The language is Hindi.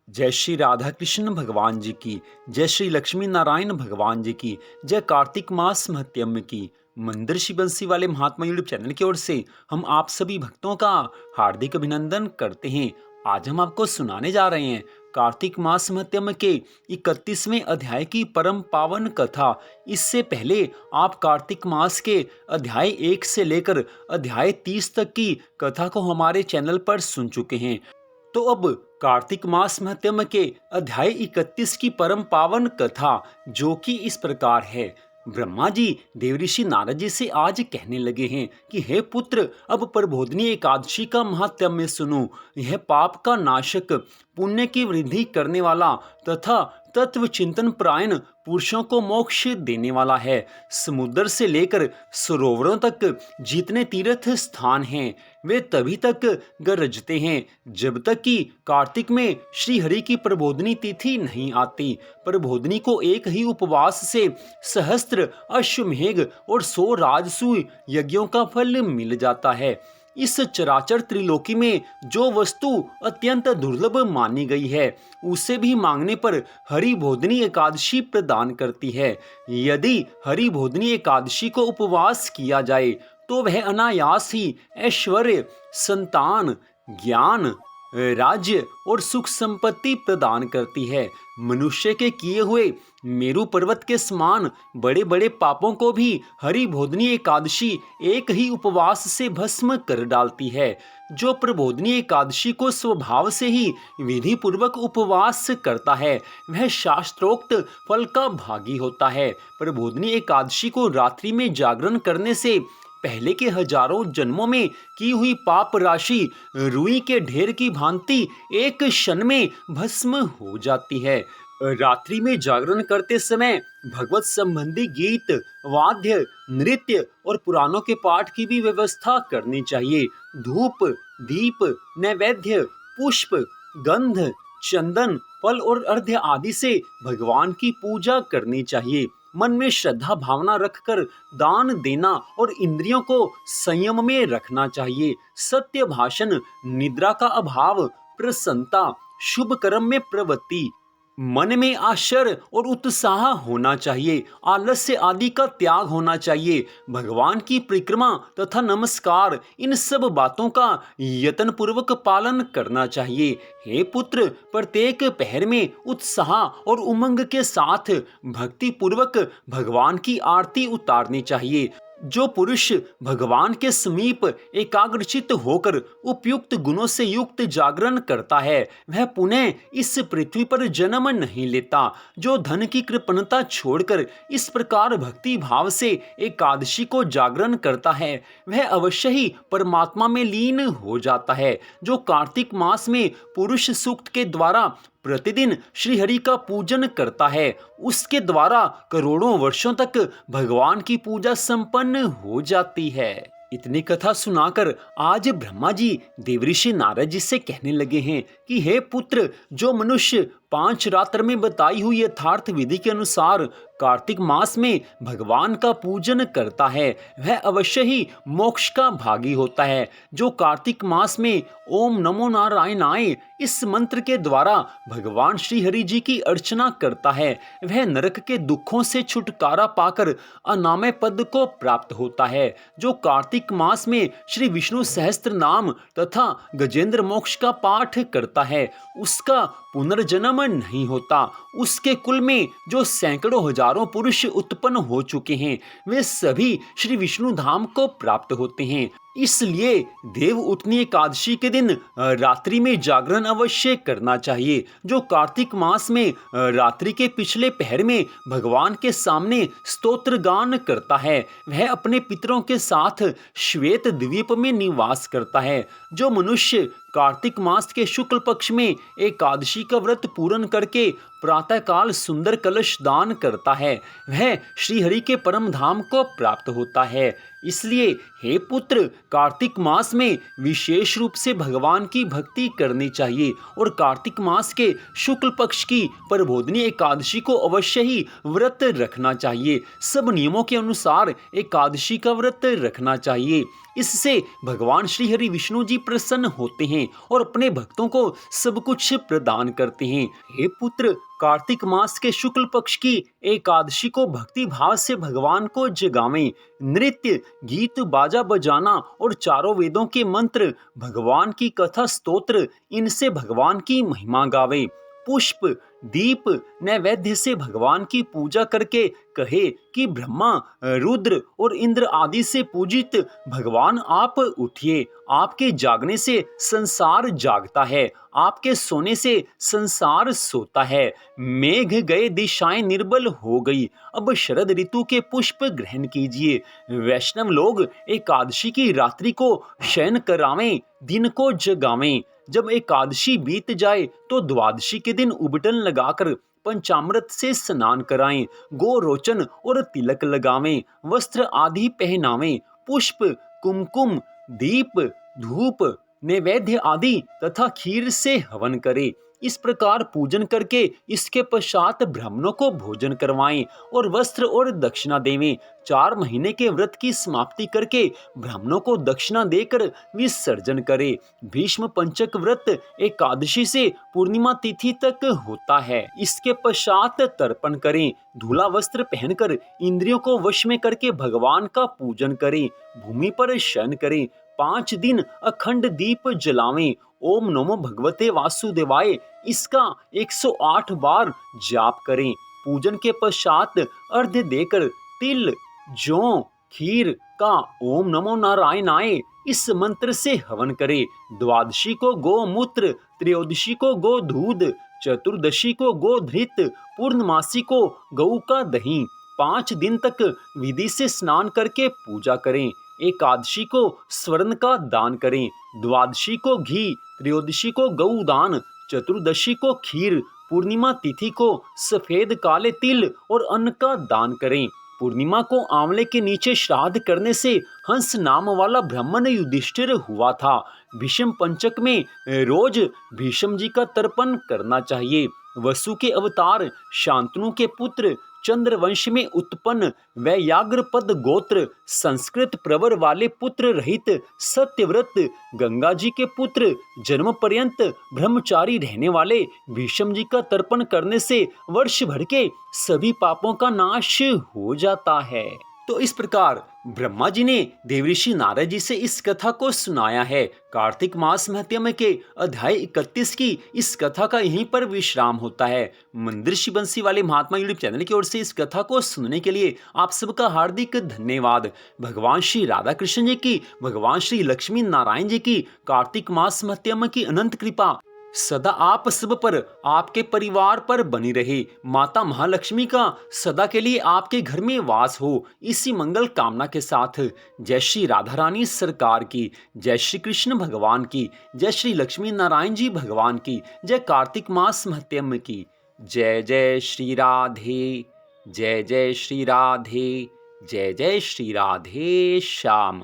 जय श्री राधा कृष्ण भगवान जी की। जय श्री लक्ष्मी नारायण भगवान जी की। जय कार्तिक मास महत्यम की। मंदिर श्री बंसी वाले महात्मा यूट्यूब चैनल की ओर से हम आप सभी भक्तों का हार्दिक अभिनंदन करते हैं। आज हम आपको सुनाने जा रहे हैं कार्तिक मास महत्यम के 31वें अध्याय की परम पावन कथा। इससे पहले आप कार्तिक मास के अध्याय 1 से लेकर अध्याय 30 तक की कथा को हमारे चैनल पर सुन चुके हैं। तो अब कार्तिक मास महत्यम के अध्याय 31 की परम पावन कथा, जो कि इस प्रकार है। ब्रह्मा जी देवऋषि नारद जी से आज कहने लगे हैं कि हे पुत्र, अब प्रबोधिनी एकादशी का महात्म्य सुनो। यह पाप का नाशक, पुण्य की वृद्धि करने वाला तथा तत्व चिंतन प्रायण पुरुषों को मोक्ष देने वाला है। समुद्र से लेकर सरोवरों तक जितने तीर्थ स्थान हैं, वे तभी तक गरजते हैं जब तक कि कार्तिक में श्री हरि की प्रबोधिनी तिथि नहीं आती। प्रबोधिनी को एक ही उपवास से सहस्त्र अश्वमेघ और 100 राजसूय यज्ञों का फल मिल जाता है। इस चराचर त्रिलोकी में जो वस्तु अत्यंत दुर्लभ मानी गई है, उसे भी मांगने पर हरि बोधिनी एकादशी प्रदान करती है। यदि हरि बोधिनी एकादशी को उपवास किया जाए तो वह अनायास ही ऐश्वर्य, संतान, ज्ञान, राज्य और सुख संपत्ति प्रदान करती है। मनुष्य के किए हुए मेरु पर्वत के समान बड़े बड़े पापों को भी हरि बोधिनी एकादशी एक ही उपवास से भस्म कर डालती है। जो प्रबोधिनी एकादशी को स्वभाव से ही विधि पूर्वक उपवास करता है, वह शास्त्रोक्त फल का भागी होता है। प्रबोधिनी एकादशी को रात्रि में जागरण करने से पहले के हजारों जन्मों में की हुई पाप राशि रुई के ढेर की भांति एक क्षण में भस्म हो जाती है। रात्रि में जागरण करते समय भगवत संबंधी गीत, वाद्य, नृत्य और पुराणों के पाठ की भी व्यवस्था करनी चाहिए। धूप, दीप, नैवेद्य, पुष्प, गंध, चंदन, फल और अर्घ्य आदि से भगवान की पूजा करनी चाहिए। मन में श्रद्धा भावना रखकर दान देना और इंद्रियों को संयम में रखना चाहिए। सत्य भाषण, निद्रा का अभाव, प्रसन्नता, शुभ कर्म में प्रवृत्ति, मन में आशर और उत्साह होना चाहिए। आलस्य आदि का त्याग होना चाहिए। भगवान की परिक्रमा तथा नमस्कार, इन सब बातों का यत्न पूर्वक पालन करना चाहिए। हे पुत्र, प्रत्येक पहर में उत्साह और उमंग के साथ भक्ति पूर्वक भगवान की आरती उतारनी चाहिए। जो पुरुष भगवान के समीप एकाग्रचित होकर उपयुक्त गुणों से युक्त जागरण करता है, वह पुनः इस पृथ्वी पर जन्म नहीं लेता। जो धन की कृपणता छोड़कर इस प्रकार भक्ति भाव से एकादशी को जागरण करता है, वह अवश्य ही परमात्मा में लीन हो जाता है। जो कार्तिक मास में पुरुष सूक्त के द्वारा प्रतिदिन श्री हरि का पूजन करता है, उसके द्वारा करोड़ों वर्षों तक भगवान की पूजा संपन्न हो जाती है। इतनी कथा सुनाकर आज ब्रह्मा जी देवऋषि नारद जी से कहने लगे हैं कि हे पुत्र, जो मनुष्य 5 रात्र में बताई हुई यथार्थ विधि के अनुसार कार्तिक मास में भगवान का पूजन करता है, वह अवश्य ही मोक्ष का भागी होता है। जो कार्तिक मास में ओम नमो नारायणाय इस मंत्र के द्वारा भगवान श्री हरि जी की अर्चना करता है, वह नरक के दुखों से छुटकारा पाकर अनामय पद को प्राप्त होता है। जो कार्तिक मास में श्री विष्णु सहस्त्र नाम तथा गजेंद्र मोक्ष का पाठ करता है, उसका पुनर्जन्म नहीं होता। उसके कुल में जो सैकड़ों हजारों पुरुष उत्पन्न हो चुके हैं, वे सभी श्री विष्णु धाम को प्राप्त होते हैं। इसलिए देव उठनी एकादशी के दिन रात्रि में जागरण अवश्य करना चाहिए। जो कार्तिक मास में रात्रि के पिछले पहर में भगवान के सामने स्तोत्र गान करता है, वह अपने पितरों के साथ श्वेत द्वीप में निवास करता है। जो मनुष्य कार्तिक मास के शुक्ल पक्ष में एकादशी का व्रत पूर्ण करके प्रातःकाल सुंदर कलश दान करता है, वह श्री हरि के परम धाम को प्राप्त होता है। इसलिए हे पुत्र, कार्तिक मास में विशेष रूप से भगवान की भक्ति करनी चाहिए और कार्तिक मास के शुक्ल पक्ष की प्रबोधिनी एकादशी को अवश्य ही व्रत रखना चाहिए। सब नियमों के अनुसार एकादशी का व्रत रखना चाहिए। इससे भगवान श्री हरि विष्णु जी प्रसन्न होते हैं हैं और अपने भक्तों को सब कुछ प्रदान करते हैं। हे पुत्र, कार्तिक मास के शुक्ल पक्ष की एकादशी को भक्ति भाव से भगवान को जगावें। नृत्य, गीत, बाजा बजाना और चारों वेदों के मंत्र, भगवान की कथा, स्तोत्र, इनसे भगवान की महिमा गावे। पुष्प, दीप, नैवेद्य से भगवान की पूजा करके कहे कि ब्रह्मा, रुद्र और इंद्र आदि से पूजित भगवान आप उठिए। आपके जागने से संसार जागता है, आपके सोने से संसार सोता है। मेघ गए, दिशाएं निर्बल हो गई, अब शरद ऋतु के पुष्प ग्रहण कीजिए। वैष्णव लोग एकादशी की रात्रि को शयन करावें, दिन को जगावें। जब एकादशी बीत जाए तो द्वादशी के दिन उबटन लगाकर पंचामृत से स्नान कराएं, गो रोचन और तिलक लगावें, वस्त्र आदि पहनावें, पुष्प, कुमकुम, दीप, धूप, नैवेद्य आदि तथा खीर से हवन करें। इस प्रकार पूजन करके इसके पश्चात ब्राह्मणों को भोजन करवाएं और वस्त्र और दक्षिणा देवें। 4 महीने के व्रत की समाप्ति करके ब्राह्मणों को दक्षिणा देकर विसर्जन करें। भीष्म पंचक व्रत एकादशी से पूर्णिमा तिथि तक होता है। इसके पश्चात तर्पण करें। धूला वस्त्र पहनकर इंद्रियों को वश में करके भगवान का पूजन करें। भूमि पर शयन करें। 5 दिन अखंड दीप जलावें। ओम नमो भगवते वासुदेवाय इसका 108 बार जाप करें। पूजन के पश्चात अर्घ्य देकर तिल, जौ, खीर का ओम नमो नारायणाय इस मंत्र से हवन करें। द्वादशी को गोमूत्र, त्रयोदशी को गोधूध, चतुर्दशी को गोधृत, पूर्णमासी को गऊ का दही। 5 दिन तक विधि से स्नान करके पूजा करें। एकादशी को स्वर्ण का दान करें। द्वादशी को घी, त्रयोदशी को गऊ दान, चतुर्दशी को खीर, पूर्णिमा तिथि को सफेद काले तिल और अन्न का दान करें। पूर्णिमा को आंवले के नीचे श्राद्ध करने से हंस नाम वाला ब्राह्मण युधिष्ठिर हुआ था। भीष्म पंचक में रोज भीष्म जी का तर्पण करना चाहिए। वसु के अवतार, शांतनु के पुत्र, चंद्रवंश में उत्पन्न वैयाग्रपद गोत्र, संस्कृत प्रवर वाले पुत्र रहित सत्यव्रत, गंगा जी के पुत्र, जन्म पर्यंत ब्रह्मचारी रहने वाले भीष्म जी का तर्पण करने से वर्ष भर के सभी पापों का नाश हो जाता है। तो इस प्रकार ब्रह्मा जी ने देवऋषि नारद जी से इस कथा को सुनाया है। कार्तिक मास महत्म्य के अध्याय 31 की इस कथा का यहीं पर विश्राम होता है। मंदिर श्री बंसी वाले महात्मा यूट्यूब चैनल की ओर से इस कथा को सुनने के लिए आप सबका हार्दिक धन्यवाद। भगवान श्री राधा कृष्ण जी की, भगवान श्री लक्ष्मी नारायण जी की कार्तिक मास महत्म्य की अनंत कृपा सदा आप सब पर, आपके परिवार पर बनी रहे। माता महालक्ष्मी का सदा के लिए आपके घर में वास हो, इसी मंगल कामना के साथ जय श्री राधा रानी सरकार की, जय श्री कृष्ण भगवान की, जय श्री लक्ष्मी नारायण जी भगवान की, जय कार्तिक मास महत्म्य की। जय जय श्री राधे, जय जय श्री राधे, जय जय श्री राधे श्याम।